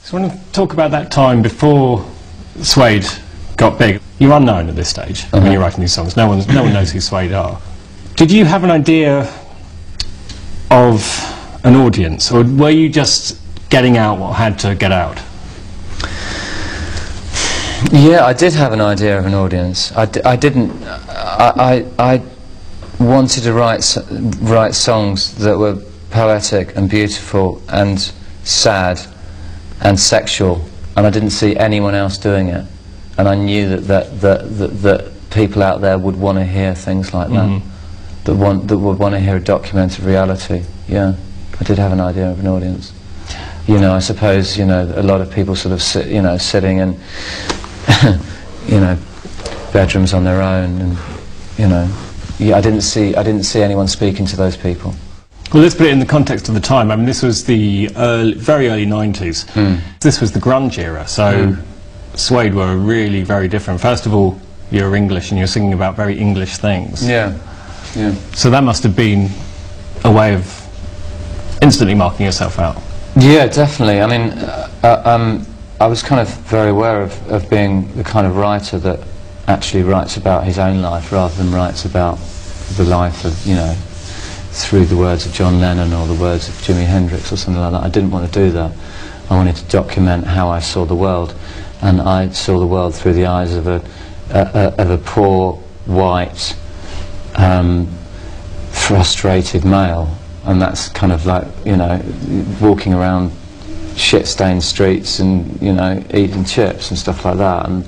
So I want to talk about that time before Suede got big. You're unknown at this stage when you're writing these songs. No one knows who Suede are. Did you have an idea of an audience, or were you just getting out what had to get out? Yeah, I did have an idea of an audience. I wanted to write songs that were poetic and beautiful and sad and sexual, and I didn't see anyone else doing it, and I knew that people out there would want to hear things like that, that would want to hear a documented reality. Yeah, I did have an idea of an audience. You know, I suppose, you know, a lot of people sort of sitting in bedrooms on their own, and yeah, I didn't see anyone speaking to those people. Well, let's put it in the context of the time. I mean, this was the very early 90s. This was the grunge era, so Suede were really very different. First of all, you're English and you're singing about very English things. Yeah, yeah. So that must have been a way of instantly marking yourself out. Yeah, definitely. I mean, I was kind of very aware of being the kind of writer that actually writes about his own life rather than writes about the life of, through the words of John Lennon or the words of Jimi Hendrix or something like that. I didn't want to do that. I wanted to document how I saw the world, and I saw the world through the eyes of a poor, white, frustrated male, and that's kind of like, walking around shit-stained streets and, eating chips and stuff like that, and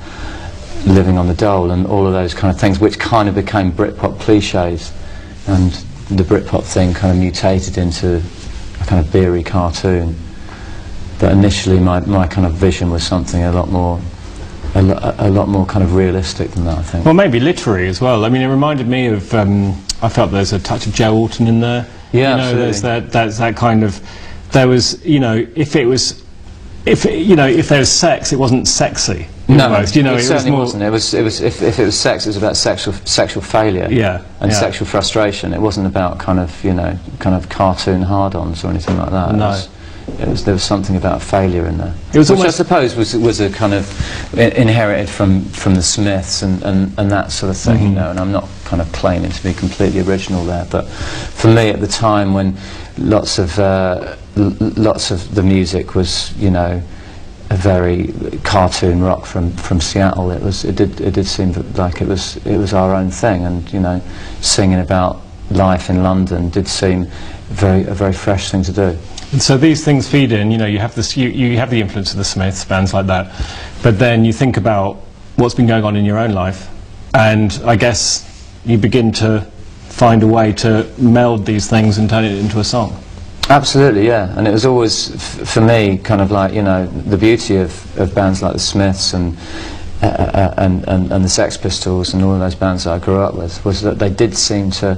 living on the dole and all of those kind of things, which kind of became Britpop cliches, and the Britpop thing kind of mutated into a kind of beery cartoon. But initially my kind of vision was something a lot more kind of realistic than that, I think. Well, maybe literary as well. I mean, it reminded me of, I felt there's a touch of Joe Alton in there. Yeah, absolutely. There's that kind of, there was, if there was sex, it wasn't sexy. No, almost, it certainly wasn't. If it was sex, it was about sexual failure. Yeah, and sexual frustration. It wasn't about kind of cartoon hard-ons or anything like that. No. There was something about failure in there. It was which almost, I suppose was a kind of inherited from the Smiths and that sort of thing, and I'm not kind of claiming to be completely original there, but for me at the time when lots of the music was, a very cartoon rock from Seattle, it did seem like it was our own thing, and singing about life in London did seem a very fresh thing to do. And so these things feed in. You have this, you have the influence of the Smiths, bands like that, but then you think about what's been going on in your own life, and I guess you begin to find a way to meld these things and turn it into a song. Absolutely, yeah. And it was always, for me, kind of like, the beauty of bands like the Smiths and the Sex Pistols and all of those bands that I grew up with, was that they did seem to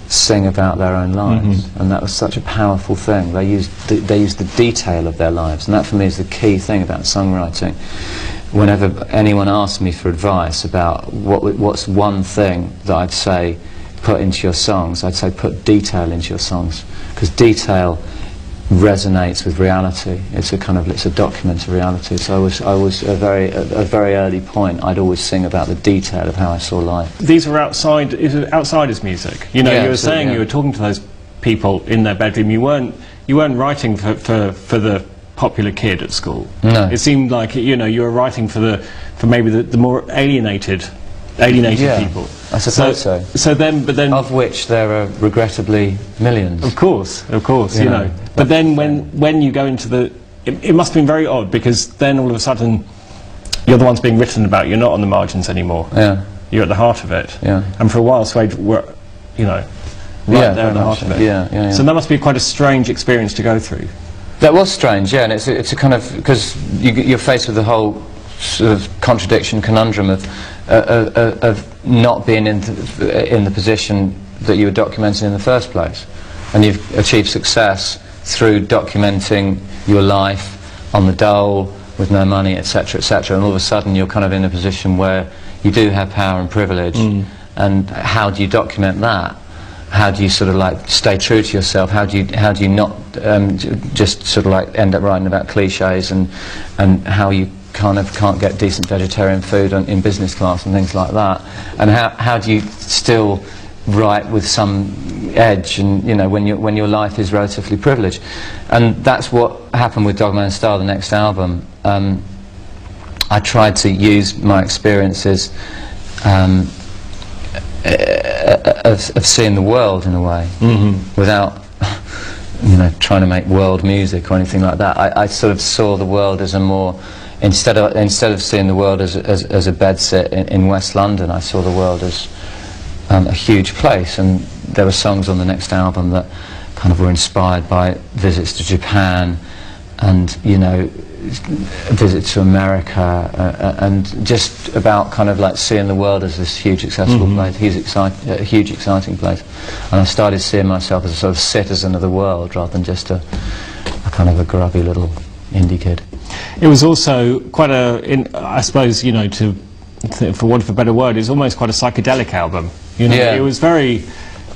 sing about their own lives, and that was such a powerful thing. They used the detail of their lives, and that for me is the key thing about songwriting. Whenever anyone asked me for advice about what's one thing that I'd say put into your songs, I'd say put detail into your songs, because detail resonates with reality. It's a document of reality. So I was at a very early point, I'd always sing about the detail of how I saw life. These were outsiders' music. You were saying you were talking to those people in their bedroom. You weren't writing for the popular kid at school. No. It seemed like you were writing for maybe the more alienated people. I suppose so. So then, of which there are regrettably millions. Of course, But then when you go into it must have been very odd, because then all of a sudden you're the ones being written about. You're not on the margins anymore. Yeah. You're at the heart of it. Yeah. And for a while, Suede were, right there at the heart of it. Yeah. So that must be quite a strange experience to go through. That was strange, yeah, and it's a kind of, because you're faced with the whole sort of contradiction, conundrum of not being in the position that you were documenting in the first place, and you've achieved success through documenting your life on the dole with no money, etc., etc., and all of a sudden you're kind of in a position where you do have power and privilege, and how do you document that? how do you sort of like stay true to yourself? How do you not just sort of like end up writing about cliches, and how you kind of can't get decent vegetarian food in business class and things like that, and how do you still write with some edge, and you know, when your life is relatively privileged. And that's what happened with Dogman Style, the next album. I tried to use my experiences of seeing the world in a way, without you know, trying to make world music or anything like that. I sort of saw the world as a more, instead of seeing the world as a bedsit in West London, I saw the world as a huge place. And there were songs on the next album that kind of were inspired by visits to Japan, and you know, visits to America, and just about kind of like seeing the world as this huge accessible place, a huge exciting place. And I started seeing myself as a sort of citizen of the world rather than just a kind of a grubby little indie kid. It was also quite I suppose, you know, for want of a better word, it's almost quite a psychedelic album. You know, yeah. It was very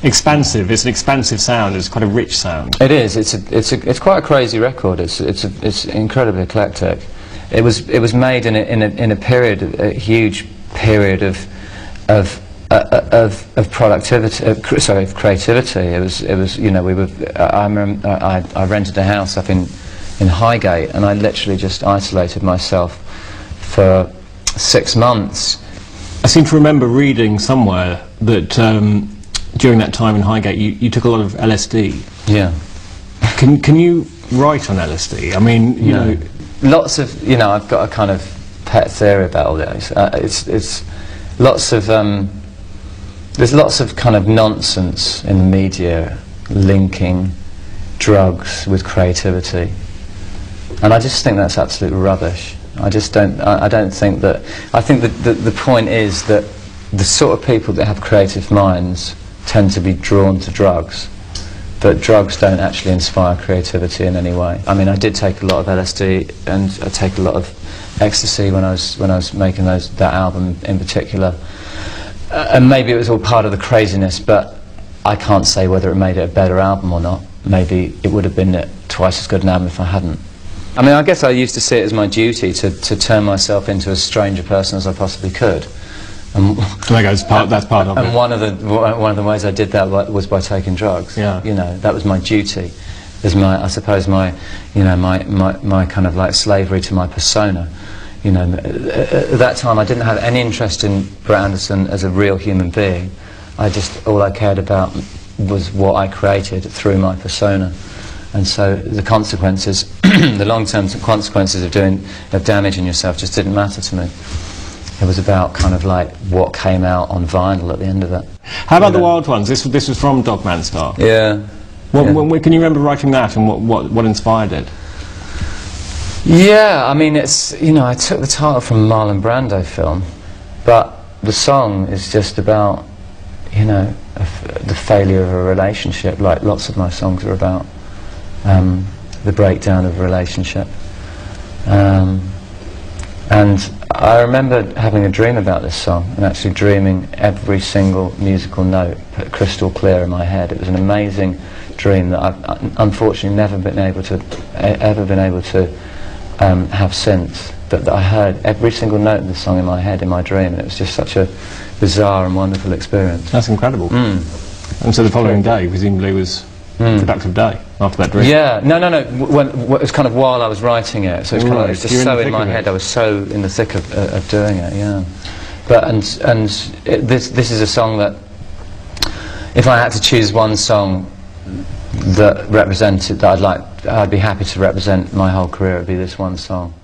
expansive. It's an expansive sound. It's quite a rich sound. It is. It's quite a crazy record. It's incredibly eclectic. It was made in a period, a huge period of productivity, of creativity. It was you know, I rented a house up in Highgate, and I literally just isolated myself for 6 months. I seem to remember reading somewhere that during that time in Highgate you took a lot of LSD. Yeah. Can you write on LSD? I mean, you know, lots of, you know, I've got a kind of pet theory about all this. It's lots of there's lots of kind of nonsense in the media linking drugs with creativity, and I just think that's absolute rubbish. I just don't. I don't think that. I think that the point is that the sort of people that have creative minds tend to be drawn to drugs, but drugs don't actually inspire creativity in any way. I mean, I did take a lot of LSD, and I take a lot of ecstasy when I was making that album in particular, and maybe it was all part of the craziness, but I can't say whether it made it a better album or not. Maybe it would have been twice as good an album if I hadn't. I mean, I guess I used to see it as my duty to turn myself into as strange a person as I possibly could. That's part of it. And one of the ways I did that was by taking drugs. Yeah. You know, that was my duty, as I suppose my kind of like slavery to my persona. You know, at that time I didn't have any interest in Brett Anderson as a real human being. All I cared about was what I created through my persona. And so the consequences, the long-term consequences of damaging yourself just didn't matter to me. It was about kind of like what came out on vinyl at the end of it. How about the Wild Ones? This was from Dogman Style. Yeah. Can you remember writing that, and what inspired it? Yeah, I mean, it's, you know, I took the title from a Marlon Brando film, but the song is just about, you know, the failure of a relationship, like lots of my songs are about. The breakdown of a relationship. And I remember having a dream about this song, and actually dreaming every single musical note crystal clear in my head. It was an amazing dream that I've unfortunately never been able to have since. But that I heard every single note of the song in my head in my dream, and it was just such a bizarre and wonderful experience. That's incredible. And so the following day presumably was a productive day after that dream. Yeah, no. It was kind of while I was writing it, so it's kind of like, it was just so in my head. I was so in the thick of doing it. Yeah, but this is a song that, if I had to choose one song that represented, that I'd be happy to represent my whole career, it would be this one song.